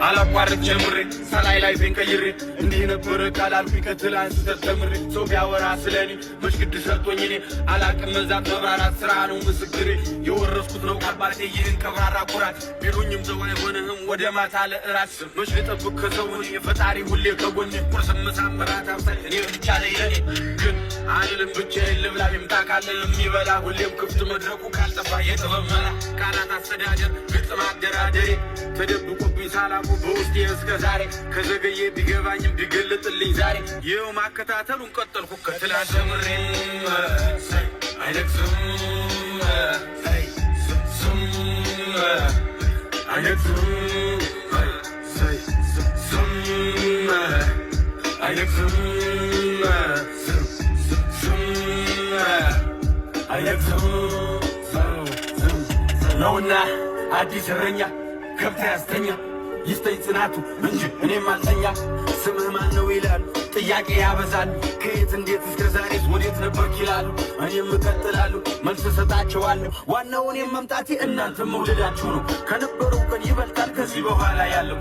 አላቋርጥ ጀምሬ ሰላይ ላይ ቤንቀይሬ እንዲህ ነበር ካላልኩኝ ከትላንት ተተምሬ ሰው ቢያወራ ስለኔ መች ግድ ሰርቶኝ እኔ አላቅም መዛት መብራራት ስራ ነው ምስክሬ የወረስኩት ነው ከአባቴ ይህን ከብራራ ኩራት ቢሉኝም ሰው አይሆንህም ወደ ማታ ለእራት መች ልጠብቅ ከሰው የፈጣሪ ሁሌ ከጎኔ ቁርስ ምሳ እራት አብሳይ እኔ ብቻ ላይ ለኔ ግን አልልም ብቻዬን ልብላ ይምጣቃለ የሚበላ ሁሌም ክፍት መድረኩ ካልጠፋ የጥበብ መላ ቃላት አስተዳደር ግልጽ ማደራደሬ ተደብቆብኝ ሳላቁ በውስጤ እስከ ዛሬ ከዘገየ ቢገባኝም ቢገልጥልኝ ዛሬ ይኸው ማከታተሉን ቀጠልኩ ከትላንት ጀምሬ አይነግስም አይነግስም አይነግስም አይነግስም ነውና አዲስ እረኛ ገብታ ያስተኛ ይስተኝ ጽናቱ እንጂ እኔም አልተኛ ስምህ ማን ነው ይላሉ ጥያቄ ያበዛሉ ከየት እንዴት እስከ ዛሬስ ወዴት ነበርክ ይላሉ እኔም እቀጥላለሁ መልስ እሰጣቸዋለሁ ዋናው እኔም መምጣቴ እናንተም መውደዳችሁ ነው ከነበረው ቀን ይበልጣል ከዚህ በኋላ ያለው